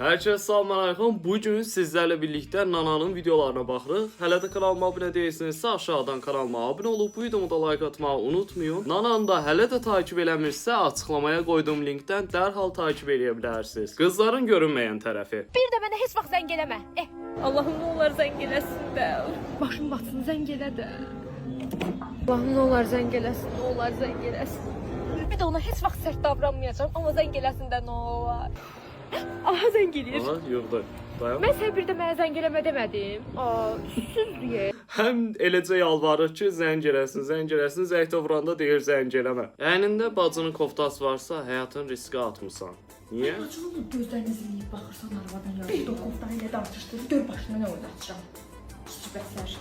Hər kəs salam aleyküm. Bu gün sizlərlə birlikdə Nananın videolarına baxırıq. Hələ də kanalıma abunə deyilsinizsə aşağıdan kanalıma abunə olub bu videomu da like atmağı unutmayın. Nananı da hələ də takip eləmirsə açıqlamaya qoyduğum linkdən dərhal takip edə bilərsiniz. Qızların görünməyən tərəfi. Bir də mənə heç vaxt zəng eləmə. Allahım nə olar zəng eləsin də. Başım batsın zəng elə də. Allahım nə olar zəng eləsin, nə olar zəng eləsin. Bir də ona heç vaxt sərt davranmayacağam, amma zəng eləsin də nə olar. Aha zəng eləyir. Aha, yoxdur. Dayan. Mən sən bir də mənə zəng eləmə demədim. Süssüz deyə. Həm eləcə yalvarır ki, zəng eləsin. Zəngdə vuranda deyir zəng eləmə. Əynində bacının koftası varsa həyatın riskə atmısan. Niyə? Bacımın gözlərini zilləyib baxırsan arvadan ya. Bir dokovdan ilə danışışdırır, gör başına nə oynatacağım. Kiçbəsər.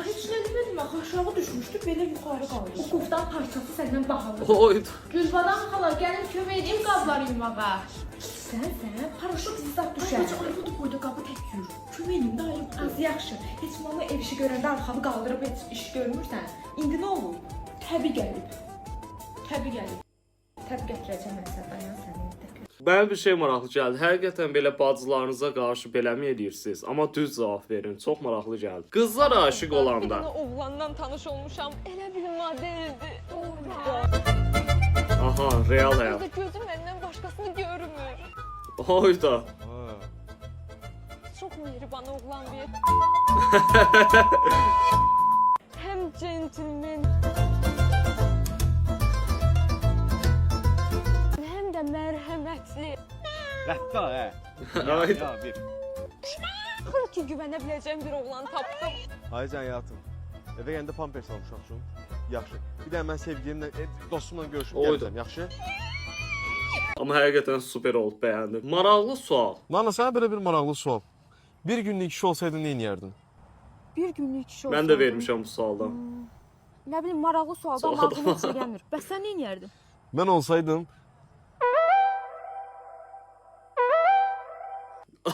Heç nə demədim, axı aşağı düşmüşdü, belə yuxarı qaldı. O koftan parçası səndən bahalıdır. Oydu. Gülbadan xala, gəlin kömək edeyim qabları yumağa. Sən, paraşut zizat düşər. Bacı arvadı boyda qabı tək yürür. Kömək edeyim də ayıb. Az yaxşı. Heç mama ev işi görəndə arxamı qaldırıb heç iş görmürsən. İndi nə olur? Təbii gəlib. Təbii gətirəcəm mən sən, dayan sən. Mənə bir şey maraqlı gəldi. Həqiqətən belə bacılarınıza qarşı beləmi edirsiniz? Amma düz cavab verin. Çox maraqlı gəldi. Qızlar aşiq olanda. Bir dənə oğlandan tanış olmuşam. Elə bir modeldir. Aha, real həyat. Gözüm məndən başqasını görmür. Oyda. Çok mehriban oğlan bir. Hem centilmen. Hem de merhametli. Rətta, Ayda. Ya, bir. Xır ki güvənebiləcəyim bir oğlan tapdım. Aycan həyatım. Evə gəndə pampers almışam üçün. Yaxşı. Bir də mən sevgilimlə, dostumla görüşüb Oydu. gələcəm, yaxşı? Amma həqiqətən super oldu, bəyəndim. Maraqlı sual. Nana, sənə belə bir maraqlı sual. Bir günlük iş olsaydın nə edərdin? Bir günlük iş olsaydı. Mən də vermişəm bu sualdan. Nə bilim maraqlı sualdan Sualdan. ağlıma heç gəlmir. Bəs sən nə edərdin? Mən olsaydım,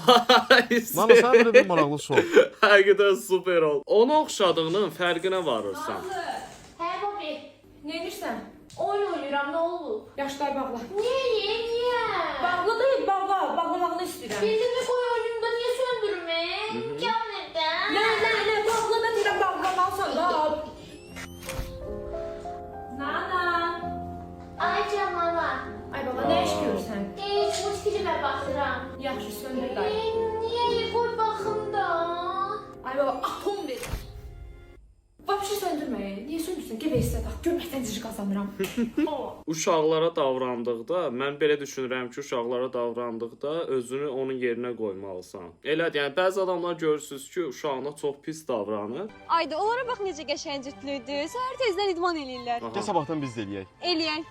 Nana, sənə belə bir maraqlı sual. Həqiqətən super oldu. Ona oxşadığının fərqinə varırsan. Hə, babi. Nə edirsən? Oyun oynayıram, nə olub? Yaşlar bağla. Niye? Bağlı deyil, bağlamağını istəyirəm. Bildiğimi koy oyununda niye söndürme? İmkan neden? Nə, bağla da deyirəm, bağlamalısan da. Nana. Ay canına. Ay baba, nə iş görürsən? Hiç bu filme bakıram. Yaxşı, söndür dayı. Niye koy bakım da? Ay baba, atom ver. Vapşı söndürməyin. Niyə söndürsən? Gəbə istə tax. Görməkdən cici qazanıram. Uşaqlara davrandıqda, mən belə düşünürəm ki, uşaqlara davrandıqda özünü onun yerinə qoymalısan. Elədir, yəni bəzi adamlar görürsüz ki, uşağına çox pis davranır. Ayda onlara bax necə qəşəngciklidir. Səhər tezdən idman eləyirlər. Gəl sabahdan biz də eləyək. Eləyək.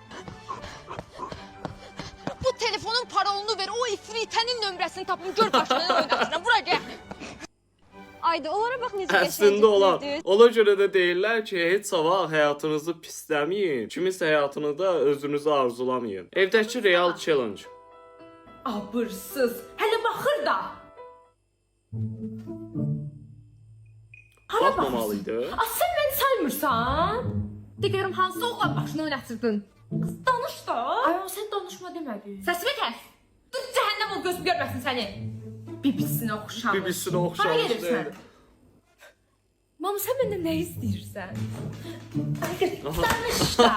Bu telefonun parolunu ver, o ifritənin nömrəsini tapın, gör başına nə oynatıram. Bura gəl. Ayda onlara bax necə Əslində olan. qəşəngciklidir. Ona görə də deyirlər ki, heç sabah həyatınızı pisləməyin. Kiminsə həyatını da özünüzü arzulamayın. Evdəki real challenge. Abırsız. Hələ baxır da. Hara Baxmamalıydı. Sən məni saymırsan? De görüm hansı oğlan başını oynatırdın? Qız danış da. Ay sən danışma demədin. Səsimi kəs. Dur cəhənnəm ol göz görməsin səni. Bibisinə oxşamış. Bibisinə oxşamış Hara deyil. gedirsən? Mama sən məndən nə istəyirsən? Ay danış da.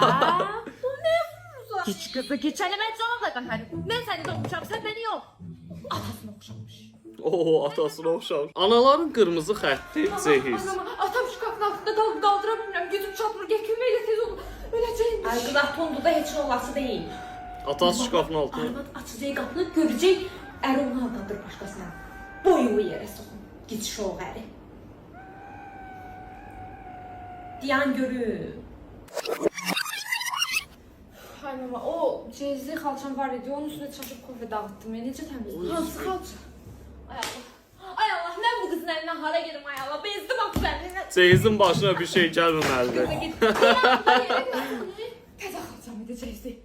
Bu nə vurursan? Geç qıza geç. Hələ mən cavabla qatarım. Mən səni doğmuşam, sən məni yox. Atasına oxşamış. Oo, atasına oxşamış. Anaların qırmızı xətti cehiz. Atam şkafın altında qalıb qaldıra bilmirəm. Gücüm çatmır. Gəl köməklə tez ol. Öləcəyim. Ay qız atondu da heç nə olası deyil. Atası şkafın altına. Arvad açacaq qapını görəcək. Ər onu aldandır başqasına. Boyu yerə soxun. Git şoğ əri. Diyan görüm. Ay mama, o cezli xalçam var idi. Onun üstünə çaşıb kofe dağıtdım. Necə təmizlədim? Hansı xalça? Ay Allah. Ay Allah, mən bu qızın əlindən hara gedim ay Allah. Bezdim axı səninlə. Cehizin başına bir şey gəlməməlidir. Təzə xalçam idi cezli.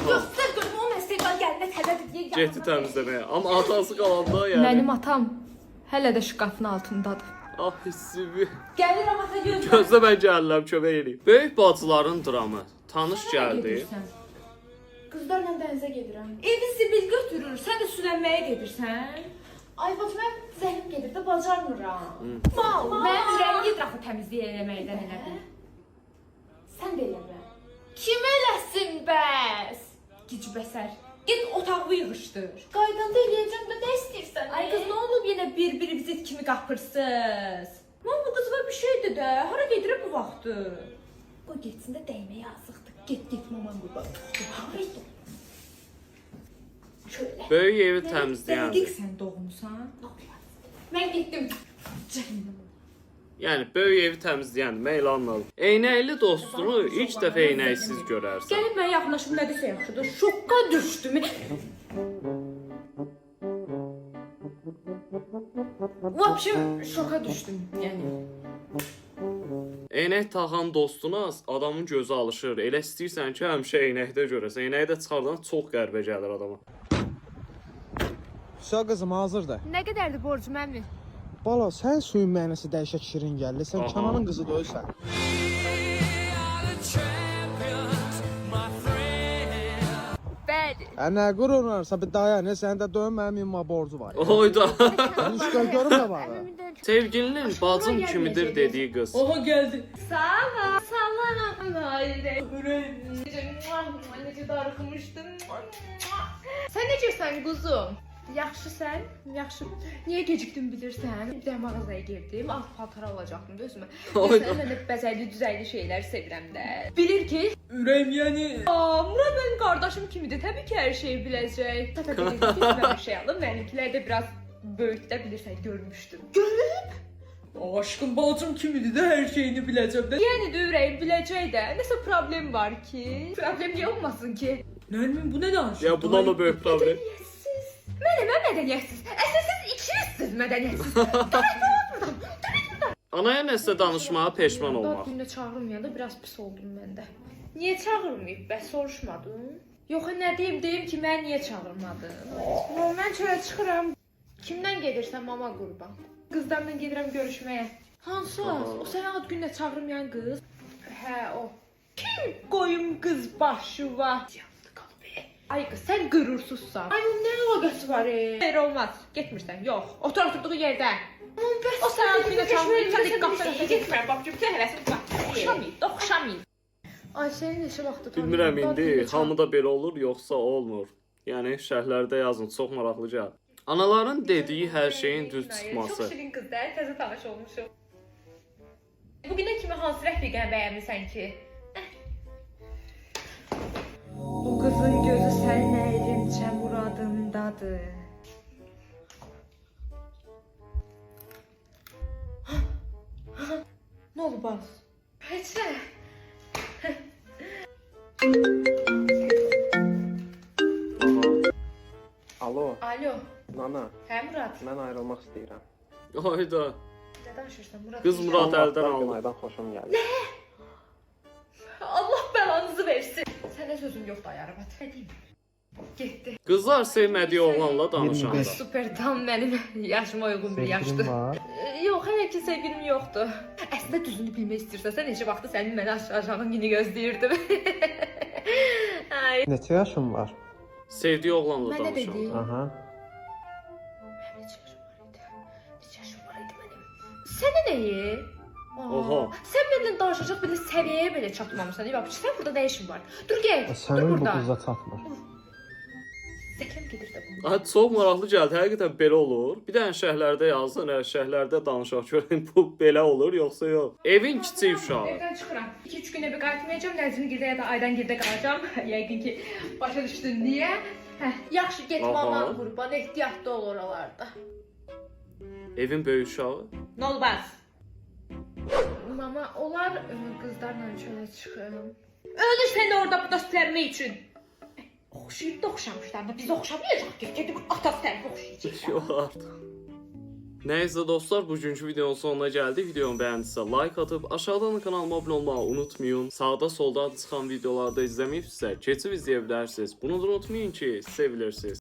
Göstər görüm o məsələn gəlinə təzədir deyə. Getdi təmizləməyə. Amma atası qalanda yəni. Mənim atam hələ də şkafın altındadır. Ah hissivi. Gəlir ata gözlə. Gözlə mən gəlirəm, kömək eləyim. Böyük bacıların dramı. Tanış gəldi. Qızlarla dənizə gedirəm. Evi zibil götürür, sən də sülənməyə gedirsən. Ay Fatma, zəhrim gedir də bacarmıram. Mal, mən ürəyim gedir axı təmizlik eləməkdən elə bil. Sən də eləmə. Kim eləsin bəs? Gic bəsər. Get otağı yığışdır. Qaydanda eləyəcəm də nə istəyirsən? Ay qız, nə olub yenə bir vizit kimi qapırsız? Mən bu qızıma bir şeydir də. Hara gedirəm bu vaxtı? Qoy getsin də dəymə yazıqdır. Get maman qurban. Haydi. Şöyle. Böyük evi təmizləyəndir. Dəqiq sən doğmusan. Mən getdim. Yəni böyük evi təmizləyəndir. Mən elə anladım. Eynəkli dostunu ilk dəfə eynəksiz görərsən. Gəlib mən yaxınlaşıb nə desə yaxşıdır. Şokka düşdüm. Vəbşim şoka düşdüm. Yəni. Eynək taxan dostuna adamın gözü alışır. Elə istəyirsən ki, həmişə eynəkdə görəsən. Eynəyi də çıxardan çox qəribə gəlir adama. Sağ qızım hazırdır. Nə qədərdir borcum əmi? Bala, sən suyun mənası dəhşət şirin gəldi. Sən Aha. Kənanın qızı deyilsən. Bəli. Nə qururlarsa bir dayan, səndə döyün mənim imma borcu var. Oyda. İşte görüm də var. Sevgilinin bacım kimidir dediyi qız. Oha gəldi. Sağ salam. Hayır. Necə darıxmışdın. Sən necəsən quzum? Yaxşı sən? Yaxşı. Niyə gecikdin bilirsən? Bir də mağazaya girdim. Alt paltar alacaqdım da özümə. Oyda. Mən də bəzəkli düzəkli şeylər sevirəm də. Bilir ki, ürəyim yəni. Murad mənim qardaşım kimidir. Təbii ki, hər şeyi biləcək. Təbii ki, mən bir şey alım. Mənimkilər də biraz böyükdə bilirsən, görmüşdüm. Görüb? Aşkım bacım kimidir də hər şeyini biləcəm də. Yəni də ürəyim biləcək də. Nəsə problem var ki? Problem niyə olmasın ki? Nərmin bu nə danışır? Ya bundan da böyük problem. Mənə mədəniyyətsiz. Əsas siz ikinizsiz mədəniyyətsiz. Anaya nəsə danışmağa peşman Dad olmaq. günə çağırmayanda biraz pis oldum mən də. Niyə çağırmayıb? Bəs soruşmadın? Yox, nə deyim ki, mən niyə çağırmadın? Mən çölə çıxıram. Kimdən gedirsən mama qurban? Qızlarla gedirəm görüşməyə. Hansı? O sənə ad günə çağırmayan qız? Hə, o. Kim qoyum qız başıva? Yandı qalıb. Ay qız, sən qürursuzsan. Ay, nə əlaqəsi var? Xeyr olmaz. Getmirsən. Yox. Otur oturduğu yerdə. Aman bəs. O sənə ad günə çağırmayan sən qapıdan getmirəm. Bax, bütün həvəsin var. Oxşamayıb, oxşamayıb. Ay, sənin neçə vaxtı tanıyım? Bilmirəm indi hamıda belə olur, yoxsa olmur. Yəni şərhlərdə yazın, çox maraqlı gəlir. Anaların dediyi hər şeyin düz Çox çıxması. şirin qızlar, təzə tanış olmuşuq. Bugünə kimi hansı rəfiqəni bəyənmirsən ki? Bu qızın gözü sənin əyrimcə muradındadır. Nə oldu baz? Heç nə. Alo, Alo, nana, hə Murad? mən ayrılmaq istəyirəm. Hayda. Nə danışırsan Murad? Qız Murad əldən aldı. Günaydan xoşum gəldi. Allah bəlanızı versin. Sənə sözüm yoxdur ay arvad. Nə deyim? Getdi. Qızlar sevmədiyi oğlanla danışanda. Super tam mənim yaşıma uyğun bir yaşdır. var. Yox, hələ ki sevgilim yoxdur. Əslində düzünü bilmək istəyirsən, neçə vaxtı sənin məni aşağıdan günü gözləyirdim. Ay. Neçə yaşın var? Sevdiyi oğlanla Mən nə danışanda. dedim? Aha. Neçə yaşım var idi mənim? Sənə nəyi? Oha. Sən mənimlə danışacaq belə səviyyəyə belə çatmamışsan. Yox, sən burada nə işin var? Dur gəl. Dur Sənin bu burada. qıza çatmır. Zəkləm gedir də bunu. Ay çox maraqlı gəldi. Həqiqətən belə olur. Bir dənə şərhlərdə yazın, şərhlərdə danışaq görün bu belə olur yoxsa yox. Evin kiçik uşağı. Evdən çıxıram. 2-3 günə bir qayıtmayacağam. Nəzrin girdə ya da aydan girdə qalacağam. Yəqin ki, başa düşdün niyə? Hə, yaxşı get Aha. mama qurban, ehtiyatlı ol oralarda. Evin böyük uşağı. Nə olmaz? Mama, onlar qızlarla çölə çıxım. Ölür səni orada bu dostlarımı üçün. Oxşayıb da oxşamışlar da biz oxşamayacaq ki. Gedib atası tərəfə oxşayacaq. Yox artıq. Nəysə dostlar, bugünkü videonun sonuna gəldik. Videomu bəyəndisə like atıb aşağıdan kanalıma abunə olmağı unutmayın. Sağda solda çıxan videolarda izləməyibsə keçib izləyə bilərsiniz. Bunu da unutmayın ki, sevilirsiniz.